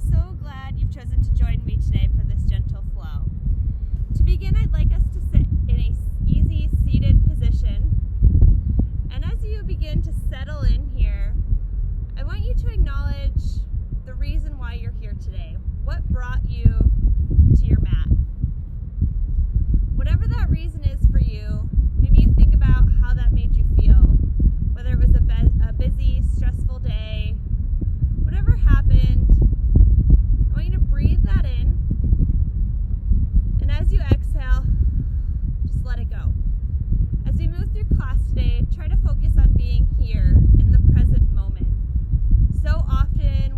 so glad you've chosen to join me today for this gentle flow. To begin, I'd like us to sit in a easy seated position. And as you begin to settle in here, I want you to acknowledge the reason why you're here today. What brought you to your mat? Whatever that reason is for you, maybe you think about how that made you feel, whether it was a busy, stressful day, whatever happened. I want you to breathe that in, and as you exhale, just let it go. As we move through class today, try to focus on being here in the present moment. So often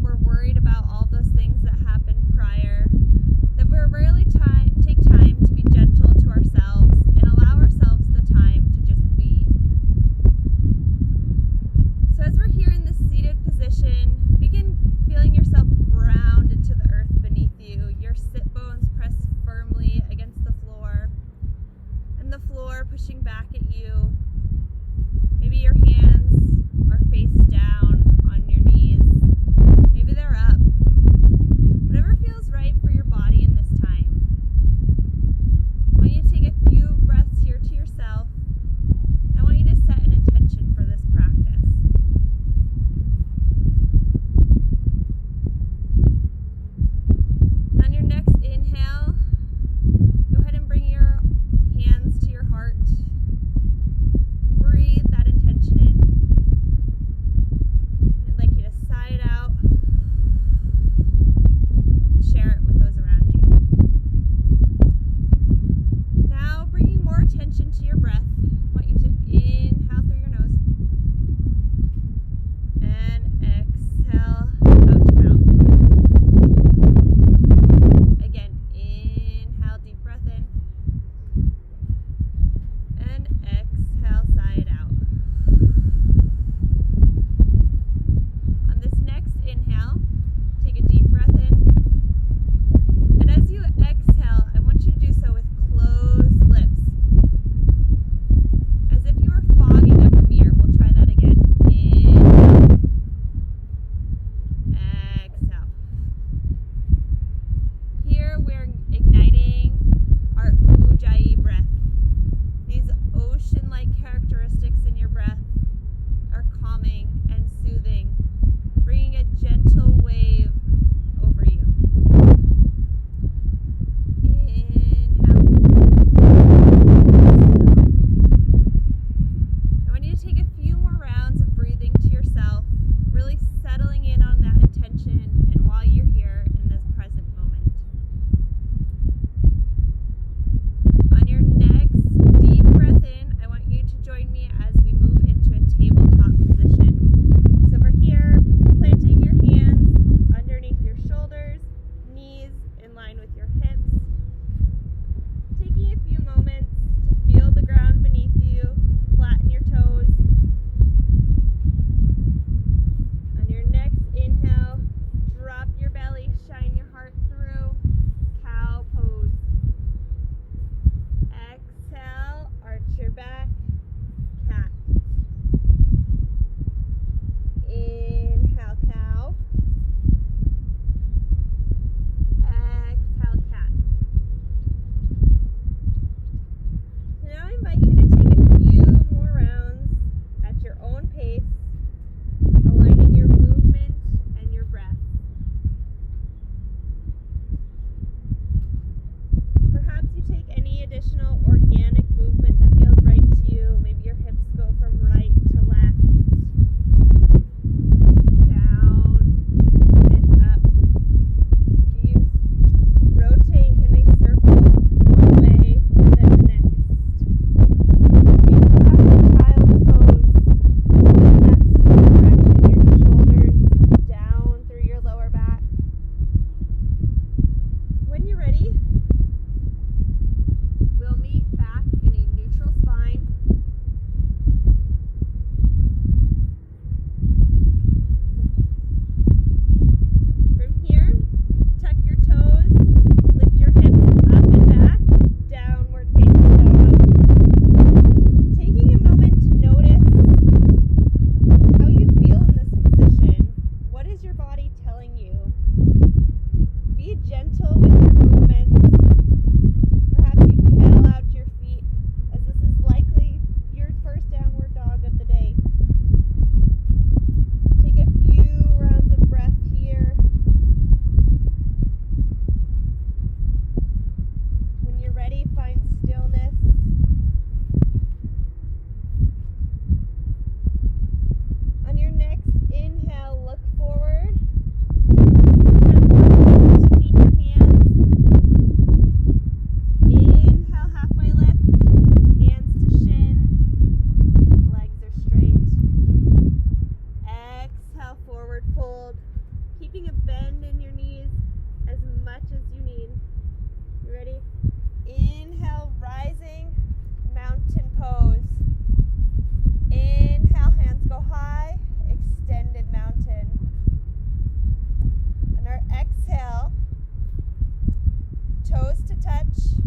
touch.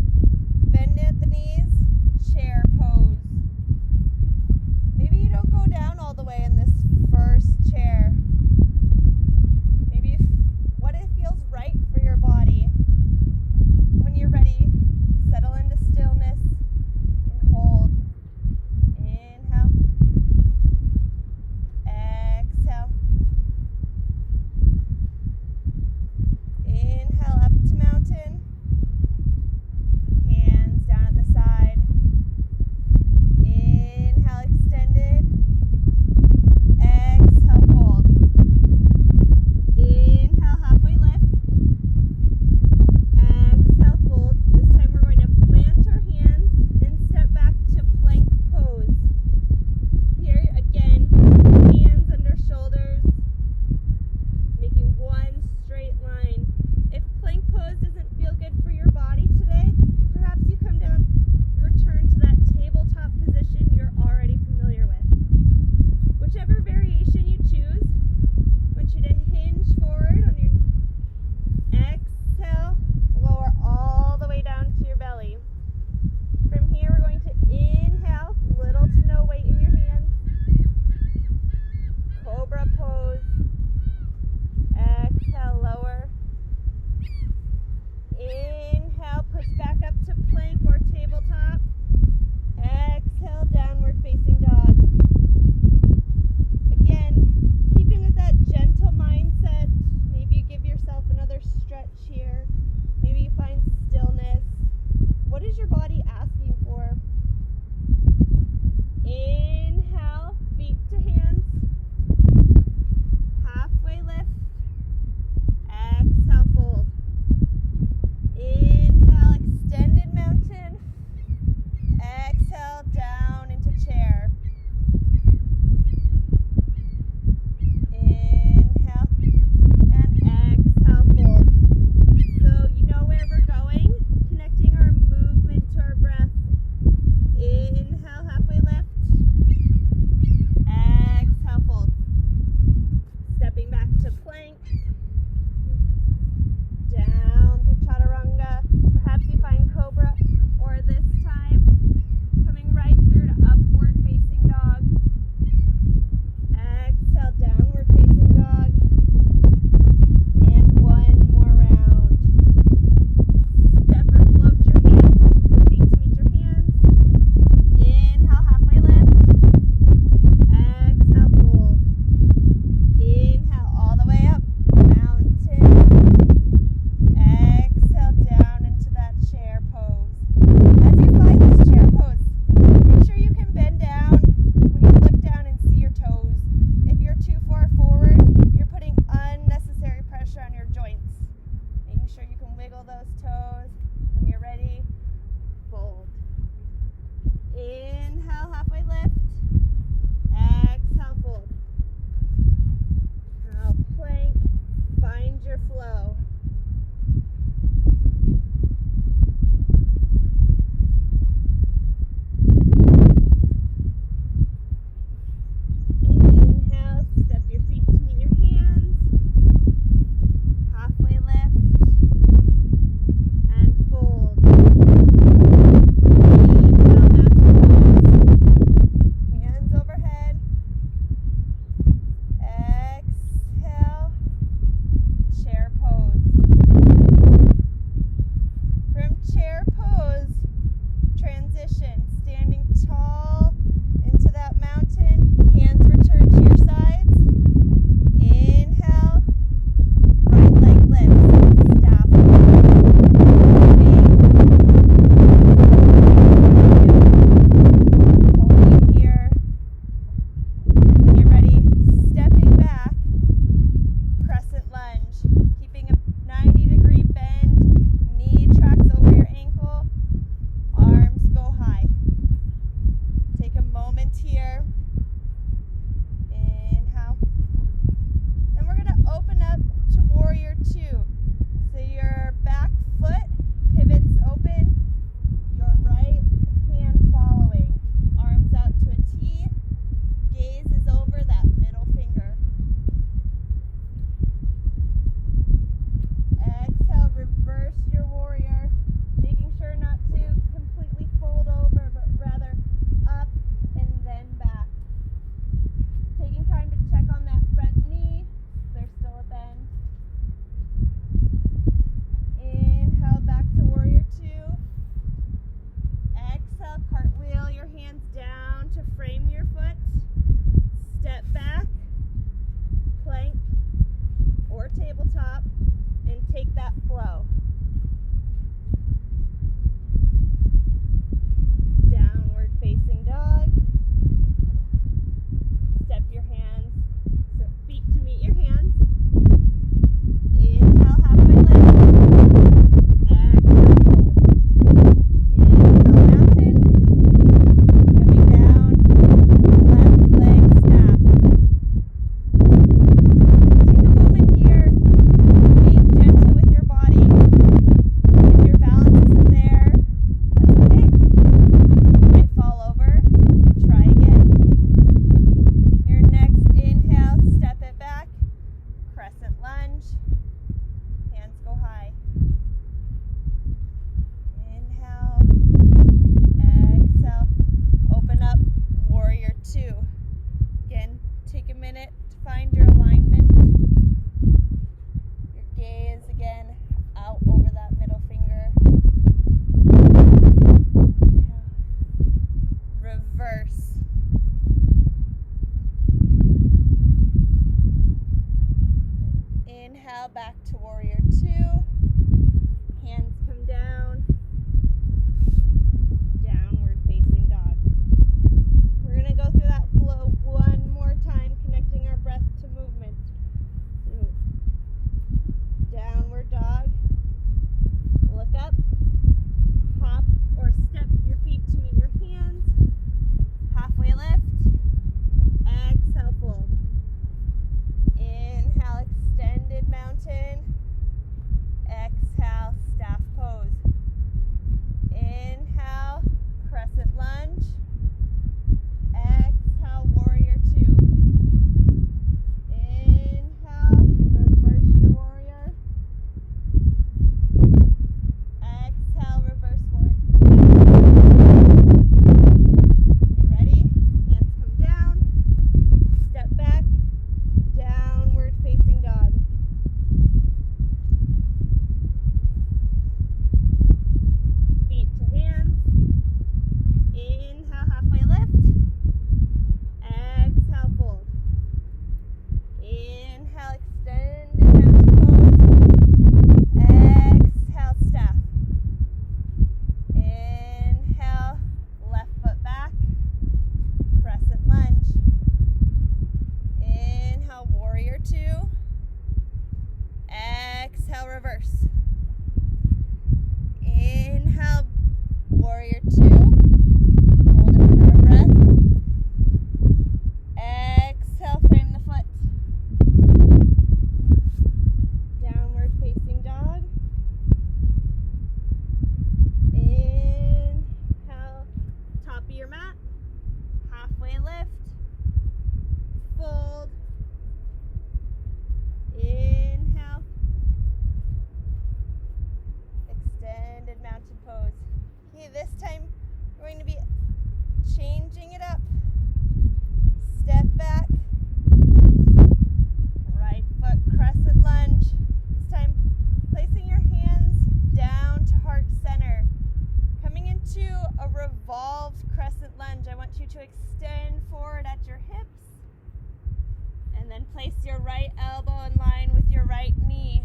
Bend at the knees. Chair pose. Maybe you don't go down all the way in this first chair. Maybe what it feels right for your body. When you're ready, settle into stillness and hold. Inhale. Exhale. Inhale up to mountain. Hands down at the side. Inhale, extended. Exhale, fold. Inhale, halfway lift. Exhale, fold. This time we're going to plant our hands and step back to plank pose. Here again, hands under shoulders, making one straight line. If plank pose doesn't feel good for your body today, perhaps you come down and return to that tabletop position you're already familiar with. Whichever variation you choose, I want you to hinge forward on your exhale, lower all the way down to your belly. From here, we're going to inhale, little to no weight in your hands. Cobra pose. Exhale, lower. Inhale, push back up to plank or tabletop. Exhale, downward facing dog. Again, keeping with that gentle mindset. Maybe you give yourself another stretch here. Maybe you find stillness. What is your body asking for? Inhale, feet to hands. Halfway lift. Exhale, fold. Inhale, extended mountain. Exhale, down into chair. Inhale and exhale, fold. So you know where we're going, connecting our movement to our breath. Inhale, halfway lift. Exhale, fold. Stepping back to plank. Down through chaturanga. Perhaps you find cobra, or this time, coming right through to upward facing dog. Exhale, downward facing dog. And one more round. Step or float your feet to meet your hands. Inhale, halfway lift. Exhale, fold. Inhale, all the way up. Mountain. Exhale, down into that chair pose. As you find this chair pose, make sure you can bend down when you look down and see your toes. If you're too far forward, you're putting unnecessary pressure on your joints. Making sure you can wiggle those toes. When you're ready, fold. Inhale, halfway lift. Exhale, fold. Now plank, find your flow. Inhale, step your feet to meet your hands. Halfway lift. And fold. Inhale, mountain pose. Hands overhead. Exhale. Chair pose. From chair pose, transition, standing tall into that mountain. Hands return to your sides. Inhale, right leg lifts, staff. Holding here. When you're ready, stepping back, crescent lunge, keeping a 90-degree bend, knee tracks over your ankle, arms go high. Take a moment here. Inhale. Then we're going to open up to warrior two. So your back foot pivots open, your right hand following. Arms out to a T, gaze is over that middle finger. tabletop and take that flow. Downward facing dog. Step your hands, so feet to meet your hands. Inhale, halfway lift. Exhale, fold. Inhale, mountain. Coming down, left leg staff. Take a moment here, being gentle with your body. If your balance isn't there, that's okay. You might fall over. Try again. Your next inhale, step it back. Crescent lunge. Hands go high. Inhale. Exhale. Open up. Warrior 2. Again, take a minute to find your alignment. Your gaze again out over that middle finger. Reverse. Inhale, back to warrior 2. Hands come down. Downward facing dog. We're going to go through that flow one more time, connecting our breath to movement. So, downward dog. Look up. Hop or step your feet to meet your hands. Halfway lift. Exhale, fold. Inhale, extended mountain. Exhale, staff pose. Inhale, crescent lunge. Exhale, warrior 2. Inhale, reverse your warrior. Exhale, reverse warrior. You ready? Hands come down. Step back. Downward facing dog. Feet to hands. Inhale, halfway lift. Exhale, fold. Inhale, extended mountain pose. Exhale, staff. Inhale, left foot back. Crescent lunge. Inhale, warrior 2. Exhale, reverse. Inhale, warrior 2. Hold it for a breath. Exhale, frame the foot. Downward facing dog. Inhale, top of your mat. Halfway lift. Fold. Inhale. Extended mountain pose. Okay, this time we're going to be changing it up. Step back. Right foot crescent lunge. This time placing your hands down to heart center. Coming into a revolved crescent lunge. I want you to extend forward at your hips. And then place your right elbow in line with your right knee.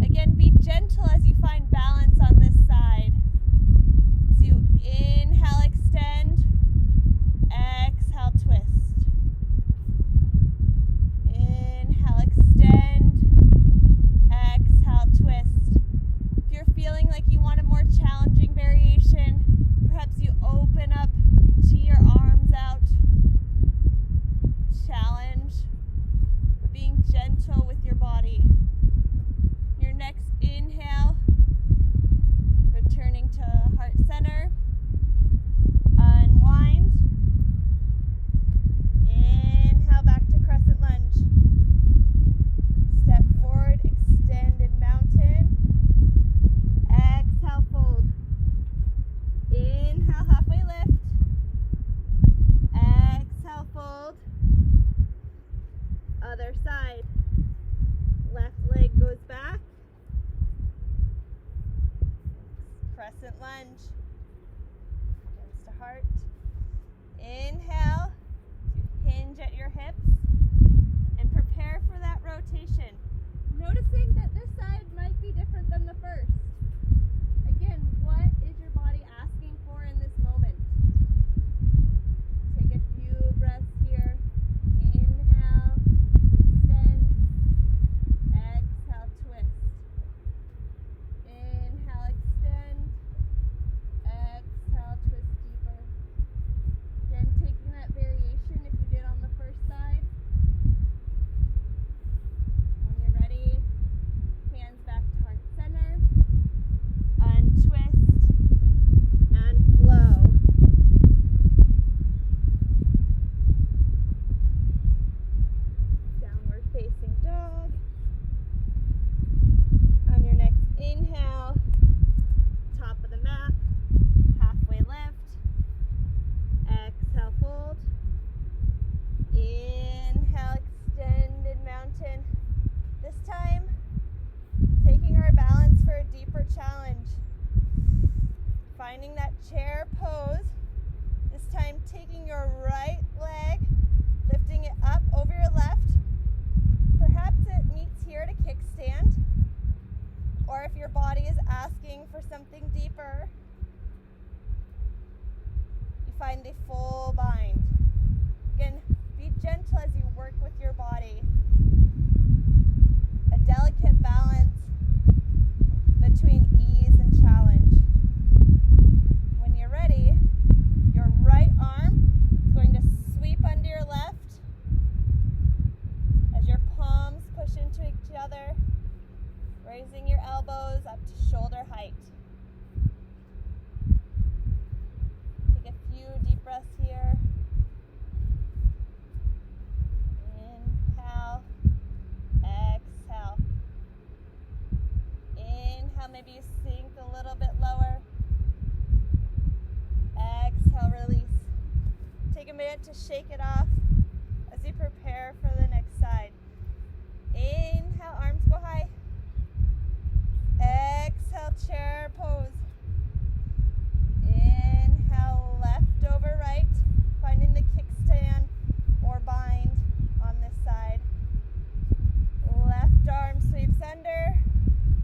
Again, be gentle as you find balance on this side. So you inhale, extend. Exhale, twist. Inhale, extend. Exhale, twist. If you're feeling like you want a more challenging variation, perhaps you open up to your arms out. Challenge, but being gentle with your body. Your next inhale, returning to heart center. Unwind. Inhale, back to crescent lunge. Step forward, extended mountain. Exhale, fold. Inhale, halfway lift. Exhale, fold. Other side. Left leg goes back. Crescent lunge. Hands to heart. Inhale. Hinge at your hips. And prepare for that rotation. deeper challenge. Finding that chair pose. This time taking your right leg, lifting it up over your left. Perhaps it meets here to kickstand. Or if your body is asking for something deeper, you find the full bind. Again, be gentle as you work with your body. A delicate balance between ease and challenge. When you're ready, your right arm is going to sweep under your left as your palms push into each other, raising your elbows up to shoulder height. Take a few deep breaths here. Inhale, exhale. Inhale, maybe you sink a little bit lower. Exhale, release. Take a minute to shake it off as you prepare for the next side. Inhale, arms go high. Exhale, chair pose. Inhale, left over right, finding the kickstand or bind on this side. Left arm sweeps under,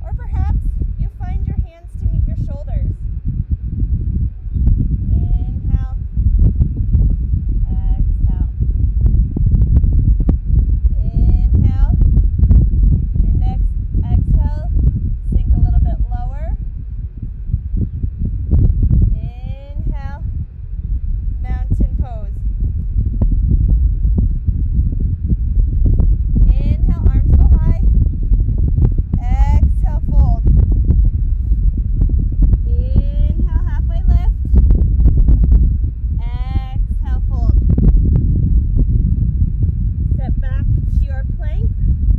or perhaps you find your hands to meet your shoulders. Inhale, exhale. Inhale, your next exhale, sink a little bit lower. Inhale, mountain pose. Inhale, arms go high. Exhale, fold. Inhale, halfway lift. Exhale, fold. Step back to your plank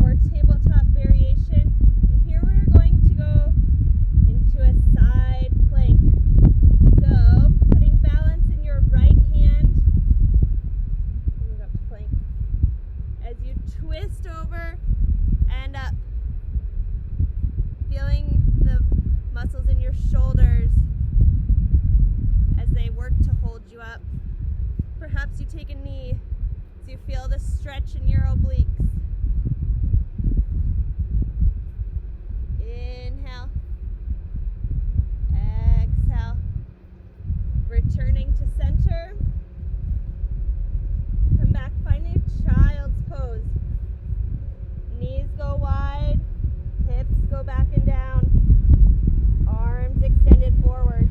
or tabletop variation. And here we're going to go into a side plank. So, putting balance in your right hand. Move up to plank. As you twist over and up. Feeling the muscles in your shoulders as they work to hold you up. Perhaps you take a knee so you feel the stretch in your obliques. Inhale. Exhale. Returning to center. Come back, find a child's pose. Knees go wide, hips go back and down, arms extended forward.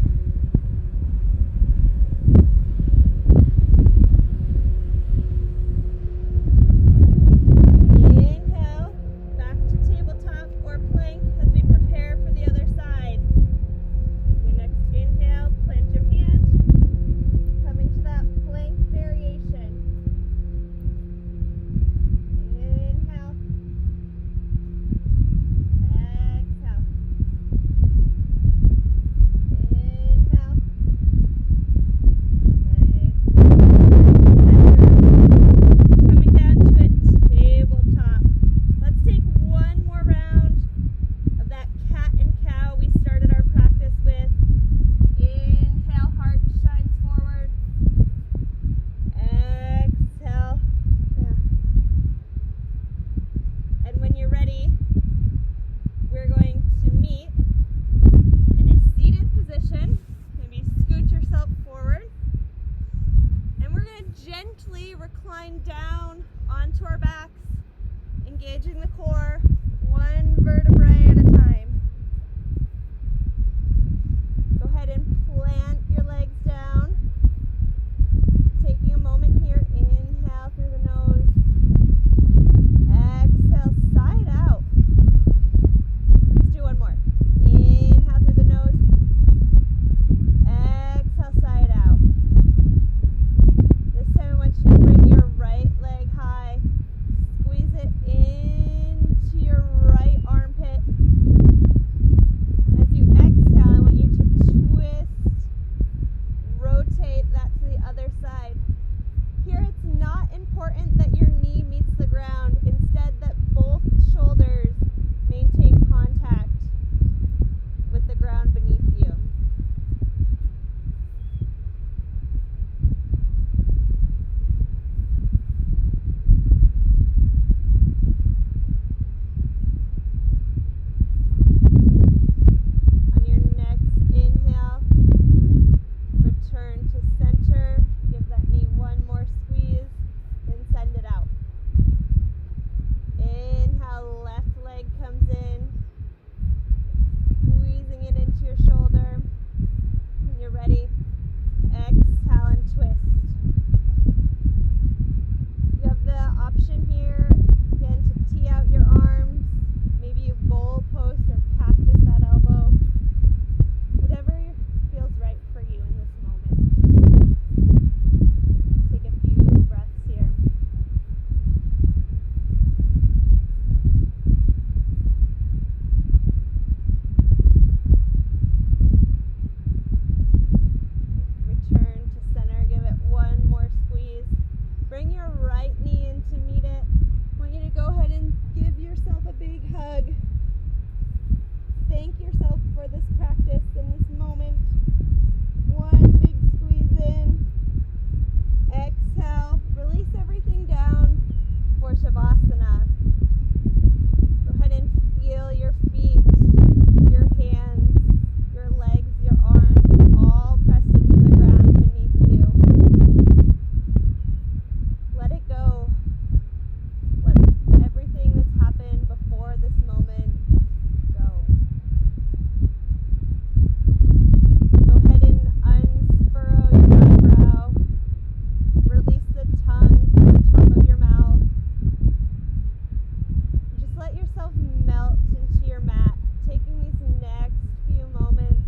melt into your mat, taking these next few moments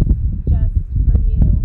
just for you.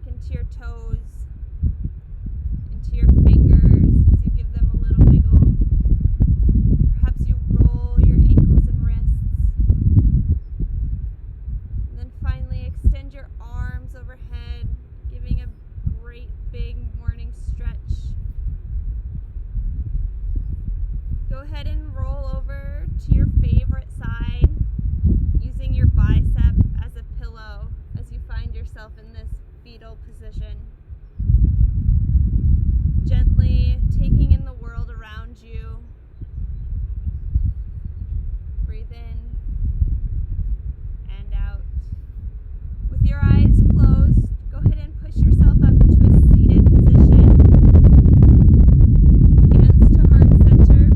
Into your toes, into your fingers as you give them a little wiggle. Perhaps you roll your ankles and wrists. And then finally extend your arms overhead, giving a great big morning stretch. Go ahead and roll over to your favorite side, using your bicep as a pillow as you find yourself in this fetal position. Gently taking in the world around you. Breathe in and out. With your eyes closed, go ahead and push yourself up to a seated position. Hands to heart center.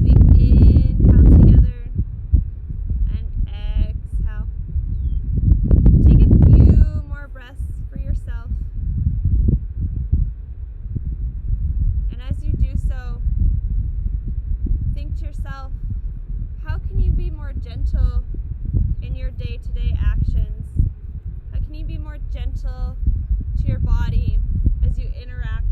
As we inhale together and exhale. Take a few more breaths for yourself. And as you do so, think to yourself, how can you be more gentle in your day-to-day actions? How can you be more gentle to your body as you interact